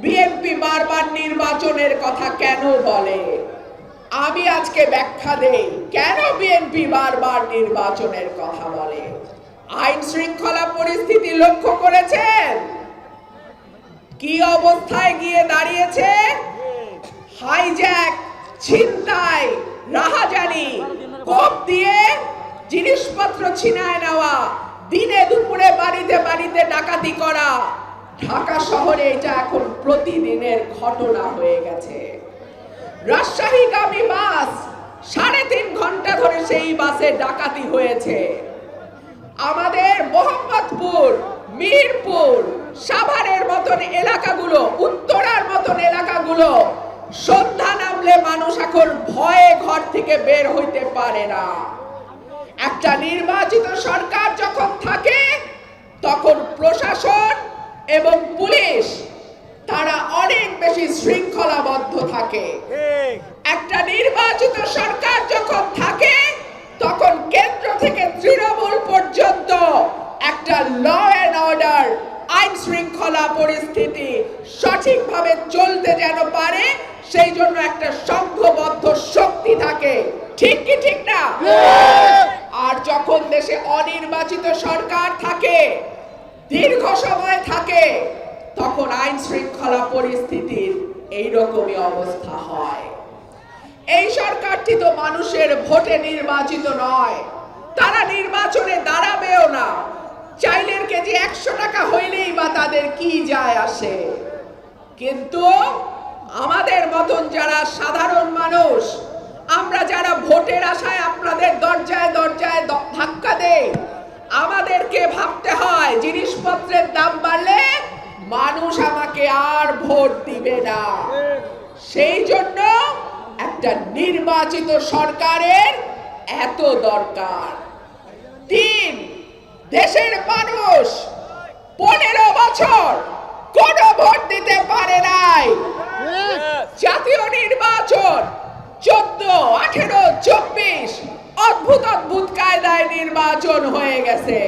BNP বারবার নির্বাচনের কথা কেন বলে? আমি আজকে ব্যাখ্যা দেই কেন বিএনপি বারবার নির্বাচনের কথা বলে। আইন শৃঙ্খলা পরিস্থিতি লক্ষ্য করেছেন কি অবস্থায় গিয়ে দাঁড়িয়েছে? হাইজ্যাক, ছিনতাই, রাহাজানি, কোপ দিয়ে জিনিসপত্র ছিনায় নেওয়া, দিনে দুপুরে বাড়িতে বাড়িতে ডাকাতি করা, ঢাকা শহরে এটা এখন প্রতিদিনের ঘটনা হয়ে গেছে। রাজশাহীগামী বাস 3.5 ঘন্টা ধরে সেই বাসে ডাকাতি হয়েছে। আমাদের মোহাম্মদপুর, মিরপুর, সাভারের মতন এলাকাগুলো, উত্তরার মতন এলাকাগুলো সন্ধ্যা নামলে মানুষ এখন ভয়ে ঘর থেকে বের হইতে পারে না। একটা নির্বাচিত সরকার যখন থাকে তখন প্রশাসন এবং পুলিশ তারা অনেক বেশি শৃঙ্খলাবদ্ধ থাকে। একটা নির্বাচিত সরকার যখন থাকে তখন কেন্দ্র থেকে তৃণমূল পর্যন্ত একটা ল এন্ড অর্ডার, আইন শৃঙ্খলা পরিস্থিতি সঠিকভাবে চলতে যেন পারে সেই জন্য একটা সংঘবদ্ধ শক্তি থাকে। ঠিক কি ঠিক না? আর যখন দেশে অনির্বাচিত সরকার থাকে, দীর্ঘ সময় থাকে, তখন আইন শৃঙ্খলা পরিস্থিতির এইরকমই অবস্থা হয়। এই সরকারটি তো মানুষের ভোটে নির্বাচিত নয়, তারা নির্বাচনে দাঁড়াবেও না। চাইলের কেজি 100 টাকা হইলেই বা তাদের কি যায় আসে। কিন্তু আমাদের মতন যারা সাধারণ মানুষ, আমরা যারা ভোটের আশায় আপনাদের দরজায় দরজায় ধাক্কা দেই, আমাদেরকে ভাবতে হয় জিনিসপত্রের দাম বাড়লে মানুষ আমাকে আর ভোট দিবে না। সেই জন্য একটা নির্বাচিত সরকারের এত দরকার। 3, দেশের মানুষ 15 বছর কোন ভোট দিতে পারে নাই। জাতীয় নির্বাচন 14, 18, 24 অদ্ভুত অদ্ভুত কায়দায় নির্বাচন হয়ে গেছে।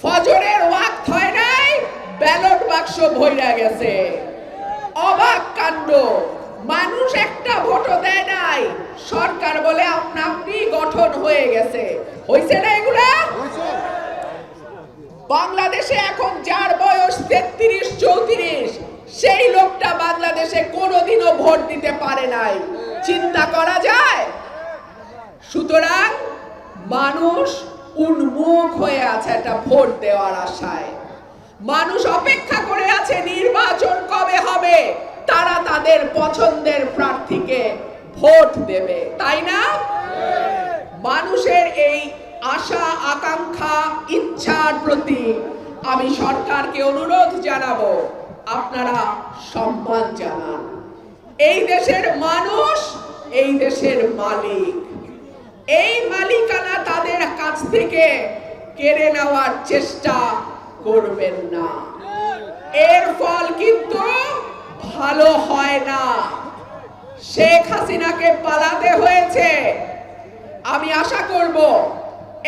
ফজরের ওয়াক্ত হয় নাই, ব্যালট বাক্স ভইরা গেছে। অবাক কাণ্ড, মানুষ একটা ভোটও দেয় নাই, সরকার বলে আপনি গঠন হয়ে গেছে। হইছে না এগুলা? বাংলাদেশে এখন যার বয়স 33-34 সেই লোকটা বাংলাদেশে কোনোদিনও ভোট দিতে পারে নাই। চিন্তা করা যায়? সুতরাং মানুষ উন্মুখ হয়ে আছে একটা ভোট দেওয়ার আশায়। মানুষ অপেক্ষা করে আছে নির্বাচন কবে হবে, তারা তাদের পছন্দের প্রার্থীকে ভোট দেবে, তাই না? মানুষের এই আশা, আকাঙ্ক্ষা, ইচ্ছার প্রতি আমি সরকারকে অনুরোধ জানাবো, আপনারা সম্মান জানান। এই দেশের মানুষ এই দেশের মালিক। এই মালিকানা তাদের কাছ থেকে কেড়ে নেওয়ার চেষ্টা করবেন না। এর ফল কিন্তু ভালো হয় না। শেখ হাসিনাকে পালাতে হয়েছে। আমি আশা করব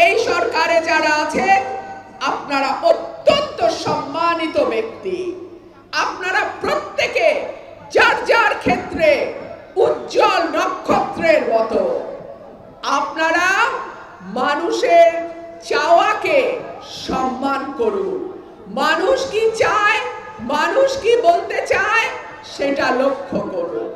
এই সরকারে যারা আছেন আপনারা অত্যন্ত সম্মানিত ব্যক্তি। আপনারা প্রত্যেকে যার যার ক্ষেত্রে উজ্জ্বল নক্ষত্রের মতো। আপনারা মানুষের চাওয়াকে সম্মান করুন। মানুষ কি চায়, মানুষ কি বলতে চায় সেটা লক্ষ্য করুন।